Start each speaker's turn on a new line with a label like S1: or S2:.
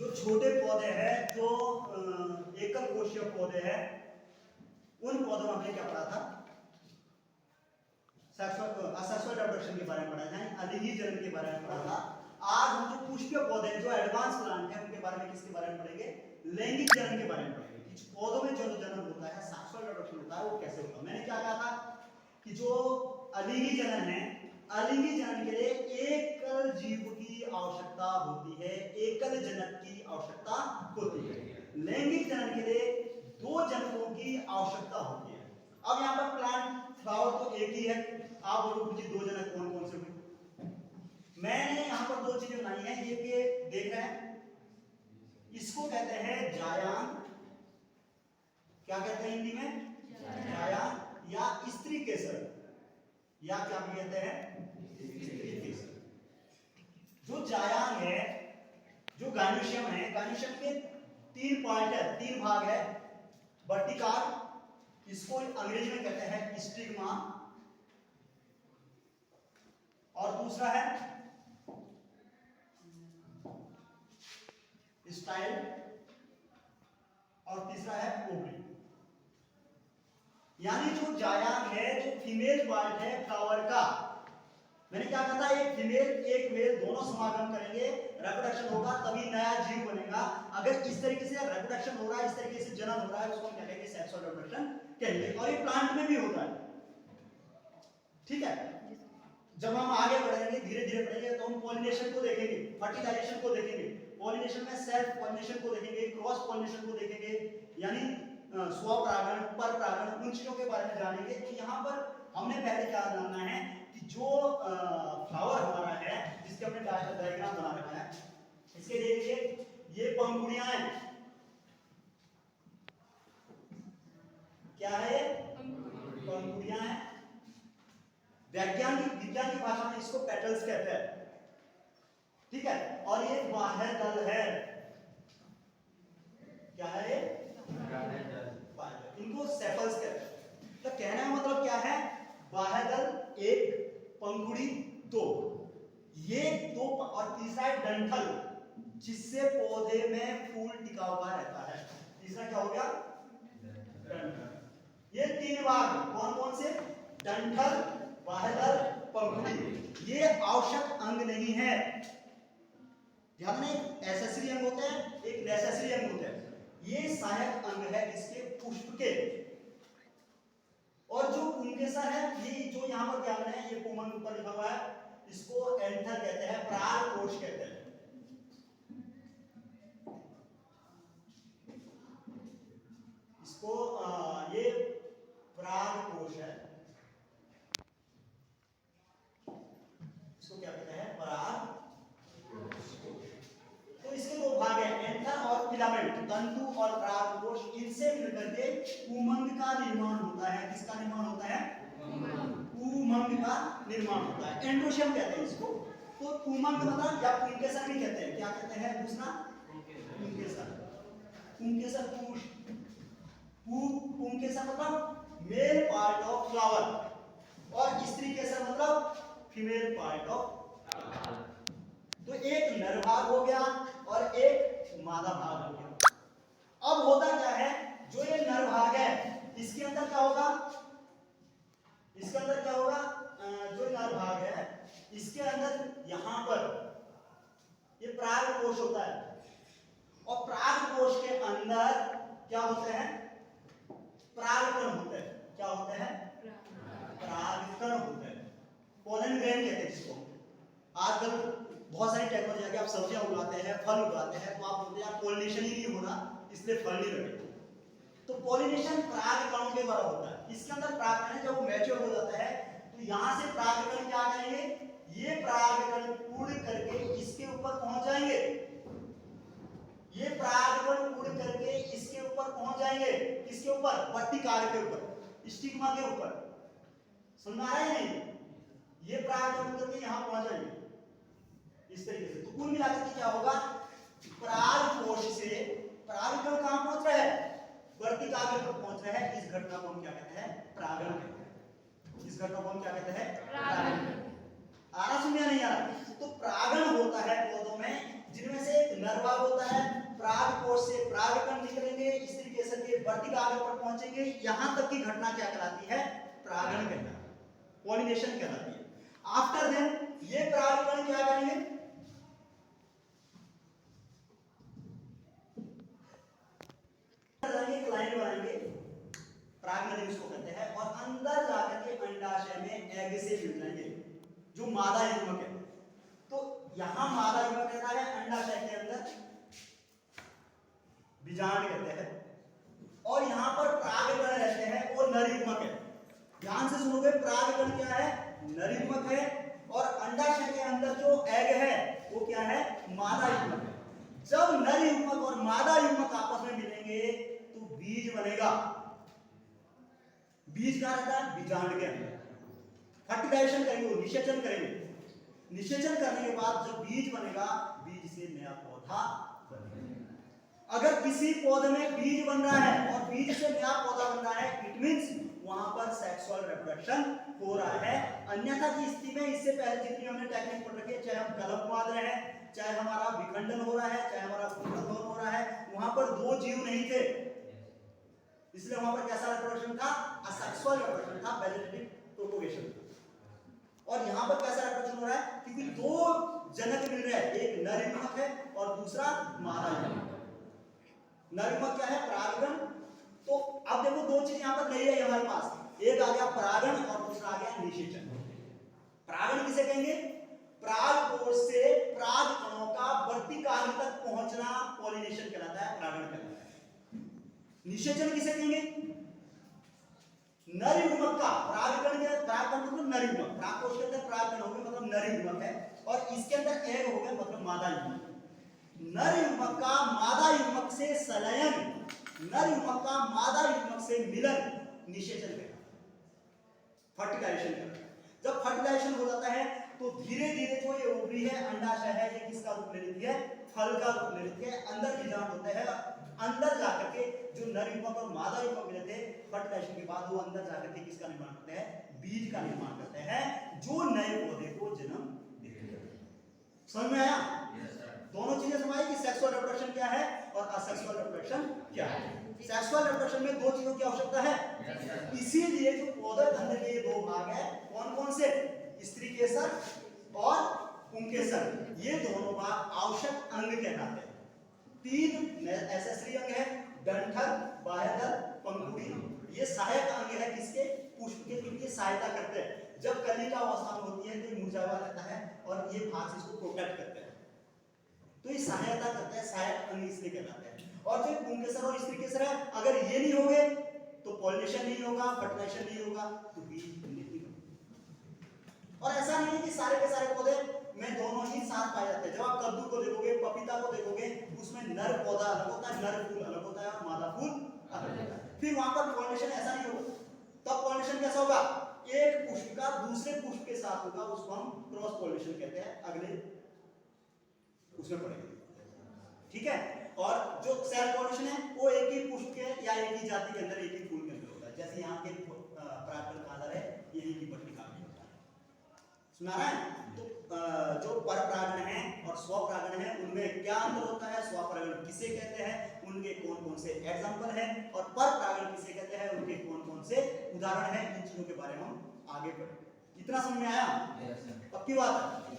S1: जो छोटे पौधे हैं, जो एकल कोशीय पौधे हैं, उन पौधों में हमने क्या पढ़ा था? असेक्सुअल रिप्रोडक्शन के बारे में पढ़ा था, अलिंगी जनन के बारे में पढ़ा था। आज हम जो पुष्पीय पौधे हैं, जो एडवांस प्लांट हैं, उनके बारे में किसके बारे में पढ़ेंगे? लैंगिक जनन के बारे में पढ़ेंगे। कि पौधों में जो जनन होता है, सेक्सुअल रिप्रोडक्शन होता है, वो कैसे होता है। मैंने क्या कहा था कि जो अलिंगी जनन है, अलिंगी जनन के लिए एकल जीव की आवश्यकता होती है, एकल जनक की आवश्यकता होती है। लैंगिक जनन के लिए दो जनकों की आवश्यकता होती है। अब यहाँ पर प्लांट फ्लावर तो एक ही है, आप बोलो मुझे दो जनक कौन कौन से हुए? मैंने यहाँ पर दो चीजें बनाई हैं, ये कि देख रहे हैं, इसको कहते हैं जायांग, क्या कहते हैं हिंदी में? जायांग, या स्त्री केसर, या क्या भी कहते हैं? स्त्री केसर। जो जायांग है, जो गाइनोशियम है, गाइनोशियम के तीन पार्ट है, तीन भाग है। वर्टिकाल, इसको अंग्रेजी में कहते हैं स्टिग्मा, और दूसरा है स्टाइल, और तीसरा है ओवरी। यानी जो जायांग है, जो फीमेल पार्ट है फ्लावर का, मैंने क्या कहा था, एक फीमेल एक मेल दोनों समागम करेंगे, रिप्रोडक्शन होगा, तभी नया जीव बनेगा। अगर इस तरीके से रिप्रोडक्शन हो रहा है, इस तरीके से जनन हो रहा है, उसको हम क्या कहेंगे? सेक्सुअल रिप्रोडक्शन कहेंगे। और ये प्लांट में भी होता है, ठीक है। जब हम आगे बढ़ेंगे, धीरे धीरे बढ़ेंगे, तो हम पॉलिनेशन को देखेंगे, फर्टिलाइजेशन को देखेंगे, पॉलिनेशन में सेल्फ पॉलिनेशन को देखेंगे, क्रॉस पॉलिनेशन को देखेंगे, यानी स्वपरागण, परपरागण, उन चीजों के बारे में जानेंगे। तो यहाँ पर हमने पहले क्या जानना है कि जो फ्लावर हमारा है, जिसके हमने डायग्राम बना रखा है, इसके देखिए ये पंखुड़ियां हैं, क्या है ये? पंखुड़ियां हैं। वैज्ञानिक विज्ञान की भाषा में इसको पेटल्स कहते हैं, ठीक है। और ये बाह्य दल है, क्या है ये? इनको सेपल्स कहते हैं। तो कहने का मतलब क्या है? बाह्य दल एक, पंखुड़ी दो, ये दो, और तीसरा है डंठल, जिससे पौधे में फूल टिका हुआ रहता है। तीसरा क्या हो गया? डंठल। ये तीन भाग कौन कौन से? डंठल, बाह्यदल, पंखुड़ी। ये आवश्यक अंग नहीं है। ध्यान में, एक एसेसरी अंग होते हैं, एक नेसेसरी अंग होते हैं। ये सहायक अंग है इसके पुष्प के। और जो पुंकेसर है, ये जो यहाँ पर क्या है, ये पुमन ऊपर लिखा हुआ है, इसको एंथर कहते हैं, पराग कोश कहते हैं। इसको ये पराग कोश है, इसको क्या कहते हैं? पराग कोश। तो इसके दो भाग हैं, एंथर और फिलामेंट, तंतु और पराग कोश। इनसे मिलकर के उमंग का निर्माण होता है। किसका निर्माण होता है? उमंग का निर्माण होता है। एंड्रोशियम कहते हैं इसको। तो उमंग मतलब, या पुंकेसर भी कहते हैं, क्या कहते हैं दूसरा? पुंकेसर। पुंकेसर पुष्प, पुंकेसर मतलब मेल पार्ट ऑफ फ्लावर, और स्त्री केसर मतलब फीमेल पार्ट ऑफ फ्लावर। तो एक नर भाग हो गया और एक मादा भाग हो गया। अब होता क्या है, जो ये नर भाग है, इसके अंदर क्या होगा? इसके अंदर क्या होगा? जो नर भाग है, इसके अंदर यहां पर ये पराग कोश होता है, और पराग कोश के अंदर क्या होते हैं? परागकण होते हैं। क्या होते हैं? परागकण होते हैं। पोलन ग्रेन कहते हैं इसको। आजकल बहुत सारी टेक्नोलॉजी आ गई, आप सब्जियां उगाते हैं, फल उगाते हैं, तो आप बोलते हैं पॉलिनेशन ही नहीं हो रहा, इसलिए फल नहीं लगे। तो पॉलिनेशन परागकणों के द्वारा होता है। इसके अंदर परागकण जब वो मैच्योर हो जाता है, तो यहां से परागकण क्या करेंगे? ये परागकण उड़ करके इसके ऊपर पहुंच जाएंगे। ये परागकण उड़ करके इसके ऊपर पहुंच जाएंगे। किसके ऊपर? वर्टिकाल के ऊपर, स्टिग्मा के ऊपर। समझ आ रहा है नहीं? ये परागकण उड़ करके यहां पहुंच जाएंगे इस तरीके से। तो कुल मिलाकर के क्या होगा? पराग कोश से परागकण कहां पहुंच रहा है? वर्टिकाल के ऊपर पहुंच रहा है। इस घटना को हम क्या कहते हैं? परागण कहते हैं। इस घटना को हम क्या कहते हैं? परागण। आ रहा समझ नहीं आ रहा? तो परागण होता है पौधों में, जिनमें से एक नर भाग होता है कोश से परागकण निकलेंगे, स्त्री केसर के वर्तिका आगे पर पहुंचेंगे, यहां तक की घटना क्या कहलाती है? परागण कहलाती है, पॉलिनेशन कहलाती है। आफ्टर देन ये परागकण क्या करेंगे? एक लाइन बनाएंगे, परागण इसको कहते हैं, और अंदर जाकर के अंडाशय में एग से मिल जाएंगे, जो मादा युग्मक है। तो यहां मादा युग्मक रहता है, अंडाशय के अंदर बीजांड कहते हैं, और यहां पर परागकण रहते हैं, वो नर युग्मक है। ध्यान से सुनोगे, परागकण क्या है? नर युग्मक है, और अंडाशय के अंदर जो एग है वो क्या है? मादा युग्मक है। जब नर युग्मक और मादा युग्मक आपस में मिलेंगे तो बीज बनेगा। बीज कहां रहता है? बीजांड के अंदर। फर्टिलाइजेशन करेंगे, निषेचन करेंगे। निषेचन करने के बाद जब बीज बनेगा, बीज से नया पौधा बनेगा। अगर किसी पौधे में बीज बन रहा है और बीज से नया पौधा बन रहा है, इट मींस वहां पर सेक्सुअल रिप्रोडक्शन हो रहा है। अन्यथा की स्थिति में इससे पहले जितनी हमने टेक्निक पढ़ रखी है, चाहे हम गलप मार रहे हैं, चाहे हमारा विखंडन हो रहा है, चाहे हमारा पुनर्भवन हो रहा है, वहां पर दो जीव नहीं थे, इसलिए वहां पर कैसा रिप्रोडक्शन था? असेक्सुअल रिप्रोडक्शन था, वेजिटेटिव प्रोपगेशन। और यहां पर कैसा रिप्रोडक्शन हो रहा है? क्योंकि दो जनक मिल रहे हैं, एक नर युग्मक है और दूसरा मादा युग्मक। नर युग्मक क्या है? परागकण। तो अब देखो दो चीज यहां पर नहीं है हमारे पास, एक आ गया परागण और दूसरा आ गया निषेचन। परागण किसे कहेंगे? परागकोश से परागकणों का वर्तिकाग्र तक पहुंचना पॉलिनेशन कहलाता है, परागण कहलाता है। निषेचन किसे कहेंगे? नर युग्मक का परागकण के, परागकण मतलब नर युग्मक, परागकोश के अंदर परागकण हो गए मतलब नर युग्मक है, और इसके अंदर एग हो गए मतलब मादा युग्मक। नर युग्मक का मादा युग्मक से संलयन, नर युग्मक का मादा युग्मक से मिलन निषेचन कहलाता है, फर्टिलाइजेशन कहलाता है। जब फर्टिलाइजेशन हो जाता है तो धीरे धीरे जो ये ओवरी है, अंडाशय है, ये किसका रूप ले लेती है? फल का रूप ले लेती है। अंदर बीजांड होते हैं, अंदर जाकर के जो नर युग्मक और मादा युग्मक मिले थे, फर्टिलाइजेशन के बाद वो अंदर जाकर के किसका निर्माण करते हैं? बीज का निर्माण करते हैं, जो नए पौधे को जन्म देते हैं। समझ में आया? दोनों चीजें समझ आई कि सेक्सुअल रिप्रोडक्शन क्या है और असेक्सुअल रिप्रोडक्शन क्या है। सेक्सुअल रिप्रोडक्शन में दो चीजों की आवश्यकता है, इसीलिए जो पौधे तंत्र के ये दो भाग है, कौन कौन से? स्त्री केसर और पुंकेसर, ये दोनों भाग आवश्यक अंग कहलाते हैं। तीन एसेसरी अंग है, डंठल, बाह्यदल, पंखुड़ी। ये सहायक अंग है किसके? पुष्प के, क्योंकि सहायता करते हैं। जब कलिका अवस्था में होती है तो मुरझावा रहता है और ये भाग इसको प्रोटेक्ट करते हैं, तो ये सहायता करते हैं, सहायक अंग इसलिए कहलाते हैं। और जो पुंकेसर और स्त्री केसर है, अगर ये नहीं होंगे तो पॉलिनेशन नहीं होगा, फर्टिलाइजेशन नहीं होगा, तो बीज नहीं होगा। और ऐसा नहीं है कि सारे के सारे पौधे में दोनों ही साथ पाए जाते हैं। जब आप कद्दू को देखोगे, पपीता को देखोगे, उसमें नर पौधा अलग होता है, नर फूल अलग होता है और मादा फूल अलग होता है। फिर वहां पर पॉलिनेशन ऐसा नहीं होगा। तब पॉलिनेशन कैसा होगा? एक पुष्प का दूसरे पुष्प के साथ होगा, उसको हम क्रॉस पॉलिनेशन कहते हैं। अगले उसमें पड़ेगा, ठीक है। और जो सेल्फ पॉलिनेशन है वो एक ही पुष्प के या एक ही जाति के अंदर, एक ही फूल के अंदर होता है। जैसे यहाँ के परागकण का आधार है, यही की पट्टिका में होता है। सुना रहा है? तो जो परपरागण है और स्वपरागण है, उनमें क्या अंतर होता है? स्वपरागण किसे कहते हैं, उनके कौन कौन से एग्जाम्पल है, और परपरागण किसे कहते हैं, उनके कौन कौन से उदाहरण है। इन चीजों के बारे में हम आगे पढ़ेंगे। इतना समझ में आया? पक्की बात है।